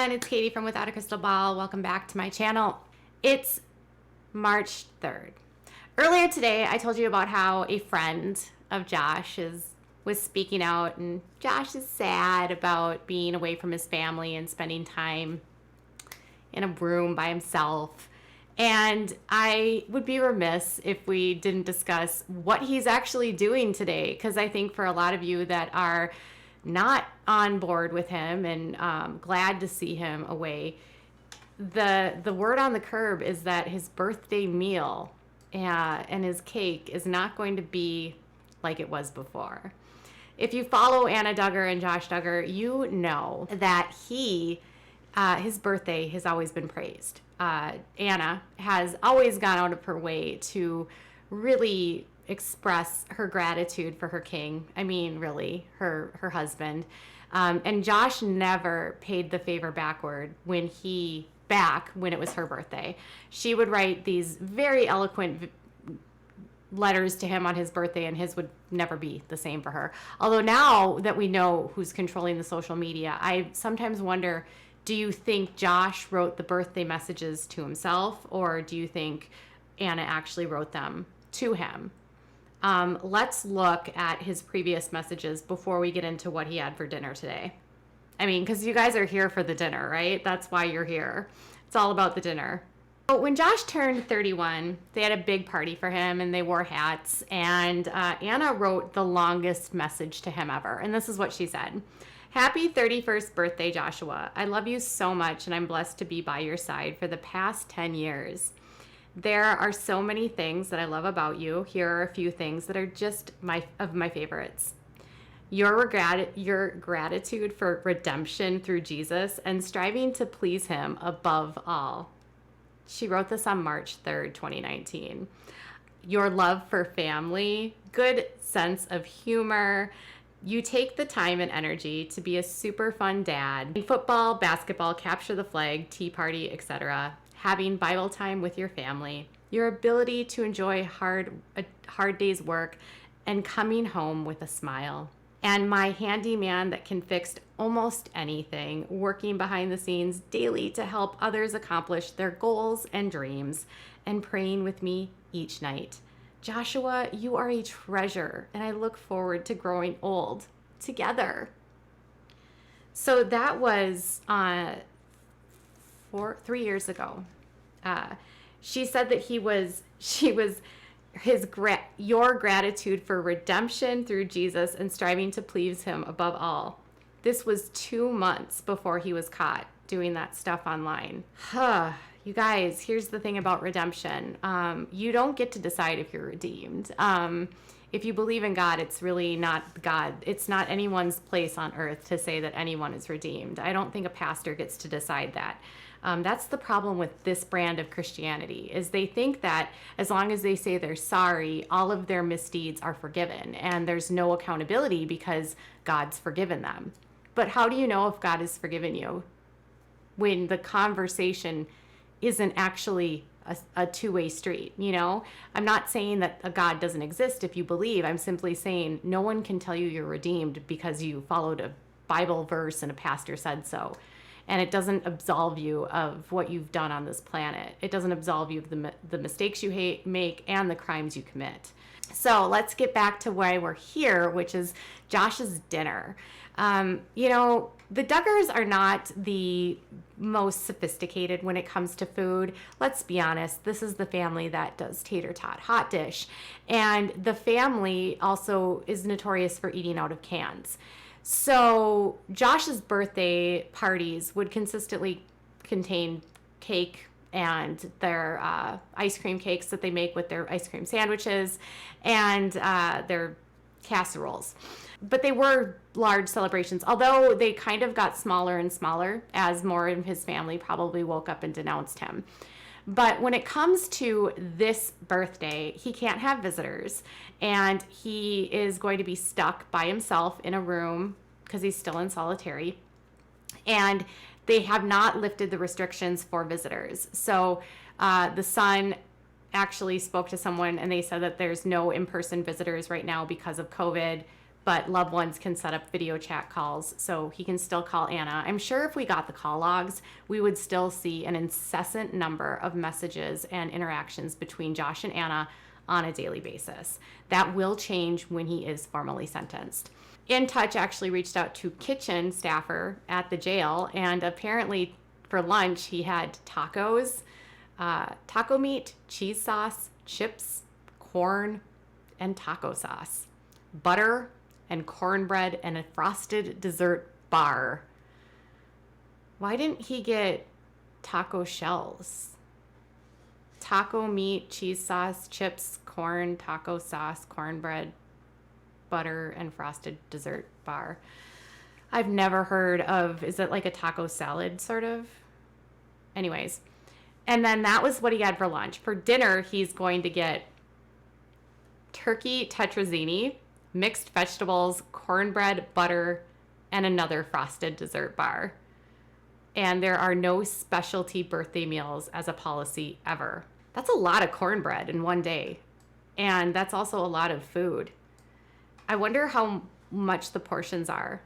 everyone, it's Katie from Without a Crystal Ball. Welcome back to my channel. It's March 3rd. Earlier today, I told you about how a friend of Josh's was speaking out, and Josh is sad about being away from his family and spending time in a room by himself. And I would be remiss if we didn't discuss what he's actually doing today, because I think for a lot of you that are not on board with him and glad to see him away, the word on the curb is that his birthday meal and his cake is not going to be like it was before. If you follow Anna Duggar and Josh Duggar, you know that his birthday has always been praised. Anna has always gone out of her way to really express her gratitude for her king. I mean, really, her husband. And Josh never paid the favor backward when it was her birthday. She would write these very eloquent letters to him on his birthday, and his would never be the same for her. Although now that we know who's controlling the social media, I sometimes wonder, do you think Josh wrote the birthday messages to himself, or do you think Anna actually wrote them to him? Let's look at his previous messages before we get into what he had for dinner today. I mean, because you guys are here for the dinner, right? That's why you're here. It's all about the dinner. So when Josh turned 31, they had a big party for him, and they wore hats. And Anna wrote the longest message to him ever. And this is what she said. Happy 31st birthday, Joshua. I love you so much, and I'm blessed to be by your side for the past 10 years. There are so many things that I love about you. Here are a few things that are just my favorites. Your gratitude for redemption through Jesus and striving to please him above all. She wrote this on March 3rd, 2019. Your love for family, good sense of humor. You take the time and energy to be a super fun dad. Football, basketball, capture the flag, tea party, etc. Having Bible time with your family. Your ability to enjoy a hard day's work and coming home with a smile. And my handyman that can fix almost anything, working behind the scenes daily to help others accomplish their goals and dreams, and praying with me each night. Joshua, you are a treasure, and I look forward to growing old together. So that was 3 years ago. She said that your gratitude for redemption through Jesus and striving to please him above all. This was 2 months before he was caught doing that stuff online. You guys, here's the thing about redemption. You don't get to decide if you're redeemed. If you believe in God, it's really not God. It's not anyone's place on earth to say that anyone is redeemed. I don't think a pastor gets to decide that. That's the problem with this brand of Christianity, is they think that as long as they say they're sorry, all of their misdeeds are forgiven, and there's no accountability because God's forgiven them. But how do you know if God has forgiven you when the conversation isn't actually a two-way street? You know, I'm not saying that a God doesn't exist if you believe. I'm simply saying no one can tell you you're redeemed because you followed a Bible verse and a pastor said so. And it doesn't absolve you of what you've done on this planet. It doesn't absolve you of the mistakes you make and the crimes you commit. So let's get back to why we're here, which is Josh's dinner. The Duggars are not the most sophisticated when it comes to food. Let's be honest, this is the family that does tater tot hot dish. And the family also is notorious for eating out of cans. So Josh's birthday parties would consistently contain cake and their ice cream cakes that they make with their ice cream sandwiches and their casseroles. But they were large celebrations, although they kind of got smaller and smaller as more of his family probably woke up and denounced him. But when it comes to this birthday, he can't have visitors, and he is going to be stuck by himself in a room because he's still in solitary. And they have not lifted the restrictions for visitors. So the son actually spoke to someone, and they said that there's no in-person visitors right now because of COVID. but loved ones can set up video chat calls so he can still call Anna. I'm sure if we got the call logs, we would still see an incessant number of messages and interactions between Josh and Anna on a daily basis. That will change when he is formally sentenced. In Touch actually reached out to kitchen staffer at the jail, and apparently for lunch he had tacos, taco meat, cheese sauce, chips, corn, and taco sauce, butter and cornbread, and a frosted dessert bar. Why didn't he get taco shells? Taco meat, cheese sauce, chips, corn, taco sauce, cornbread, butter, and frosted dessert bar. I've never heard of, is it like a taco salad sort of? Anyways, and then that was what he had for lunch. For dinner, he's going to get turkey tetrazzini, mixed vegetables, cornbread, butter, and another frosted dessert bar. And there are no specialty birthday meals as a policy ever. That's a lot of cornbread in one day. And that's also a lot of food. I wonder how much the portions are.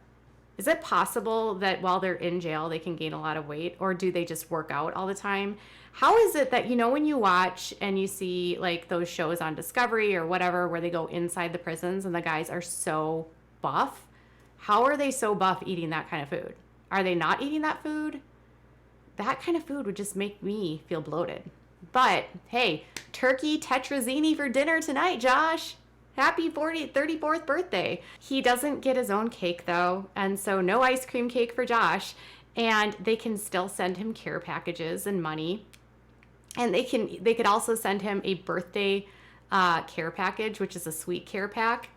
Is it possible that while they're in jail, they can gain a lot of weight, or do they just work out all the time? How is it that, when you watch and you see like those shows on Discovery or whatever, where they go inside the prisons and the guys are so buff, how are they so buff eating that kind of food? Are they not eating that food? That kind of food would just make me feel bloated. But hey, turkey tetrazzini for dinner tonight, Josh. Happy 34th birthday. He doesn't get his own cake though, and so no ice cream cake for Josh. And they can still send him care packages and money. And they could also send him a birthday care package, which is a sweet care pack,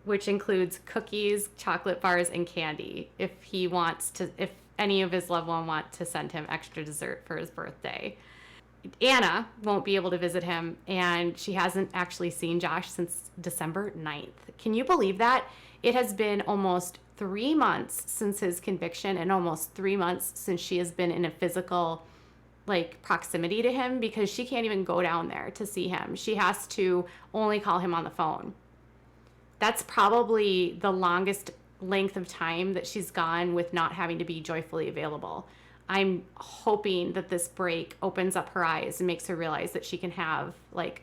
which includes cookies, chocolate bars, and candy. If any of his loved one want to send him extra dessert for his birthday. Anna won't be able to visit him, and she hasn't actually seen Josh since December 9th. Can you believe that? It has been almost 3 months since his conviction, and almost 3 months since she has been in a physical proximity to him, because she can't even go down there to see him. She has to only call him on the phone. That's probably the longest length of time that she's gone with not having to be joyfully available. I'm hoping that this break opens up her eyes and makes her realize that she can have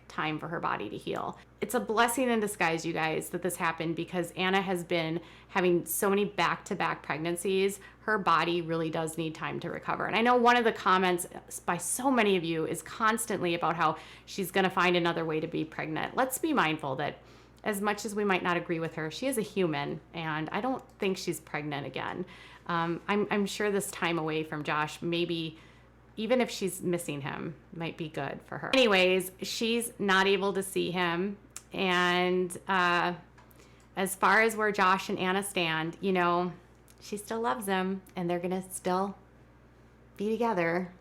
time for her body to heal. It's a blessing in disguise, you guys, that this happened, because Anna has been having so many back-to-back pregnancies. Her body really does need time to recover. And I know one of the comments by so many of you is constantly about how she's going to find another way to be pregnant. Let's be mindful that as much as we might not agree with her, she is a human, and I don't think she's pregnant again. I'm sure this time away from Josh, maybe even if she's missing him, might be good for her. Anyways, she's not able to see him. And as far as where Josh and Anna stand, she still loves him, and they're going to still be together.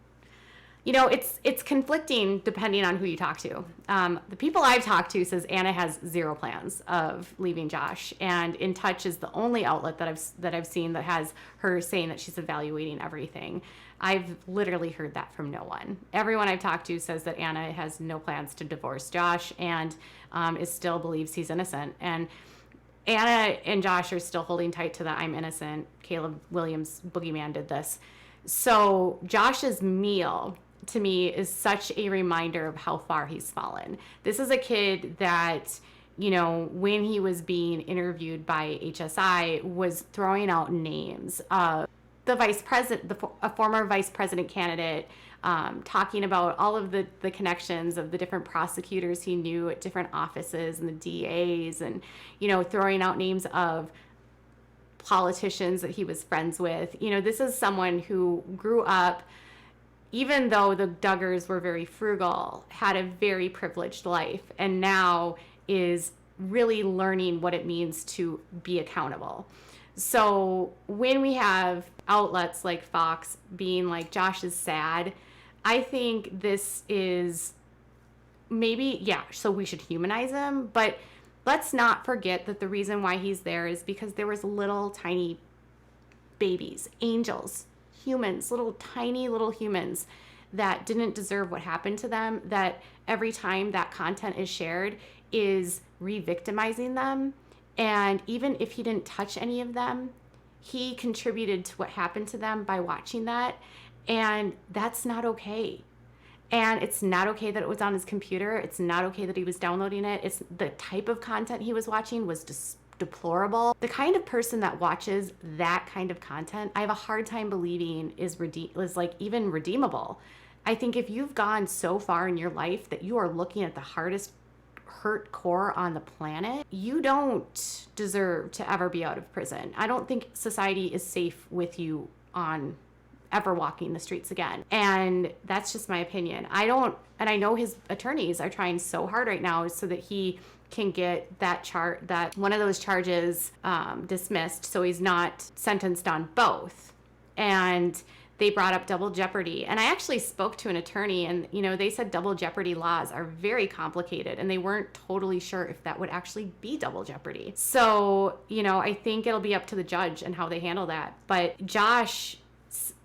It's conflicting depending on who you talk to. The people I've talked to says Anna has zero plans of leaving Josh, and In Touch is the only outlet that I've seen that has her saying that she's evaluating everything. I've literally heard that from no one. Everyone I've talked to says that Anna has no plans to divorce Josh, and still believes he's innocent. And Anna and Josh are still holding tight to the I'm innocent. Caleb Williams boogeyman did this. So Josh's meal, to me, is such a reminder of how far he's fallen. This is a kid that, when he was being interviewed by HSI, was throwing out names of the vice president, a former vice president candidate, talking about all of the connections of the different prosecutors he knew at different offices and the DAs, and, throwing out names of politicians that he was friends with. This is someone who grew up, even though the Duggars were very frugal, had a very privileged life, and now is really learning what it means to be accountable. So when we have outlets like Fox being like, Josh is sad, I think this is maybe, so we should humanize him, but let's not forget that the reason why he's there is because there was little tiny babies, angels, humans, tiny little humans that didn't deserve what happened to them, that every time that content is shared is re-victimizing them And even if he didn't touch any of them, he contributed to what happened to them by watching that. And that's not okay. And it's not okay that it was on his computer. It's not okay that he was downloading it. It's the type of content he was watching was just deplorable. The kind of person that watches that kind of content, I have a hard time believing is like even redeemable. I think if you've gone so far in your life that you are looking at the hardest hurt core on the planet, you don't deserve to ever be out of prison. I don't think society is safe with you on ever walking the streets again. And that's just my opinion. I know his attorneys are trying so hard right now so that he can get that one of those charges dismissed, so he's not sentenced on both. And they brought up double jeopardy. And I actually spoke to an attorney, and they said double jeopardy laws are very complicated, and they weren't totally sure if that would actually be double jeopardy. So, I think it'll be up to the judge and how they handle that. But Josh,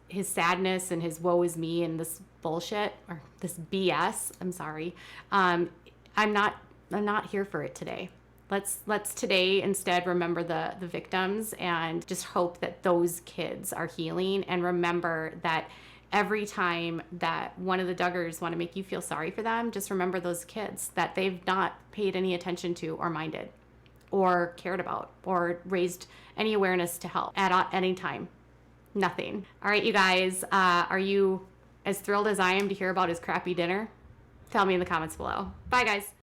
his sadness and his woe is me and this bullshit, or this BS, I'm sorry. I'm not here for it today. Let's today instead remember the victims and just hope that those kids are healing, and remember that every time that one of the Duggars want to make you feel sorry for them, just remember those kids that they've not paid any attention to or minded or cared about or raised any awareness to help at any time. Nothing. All right, you guys, are you as thrilled as I am to hear about his crappy dinner? Tell me in the comments below. Bye, guys.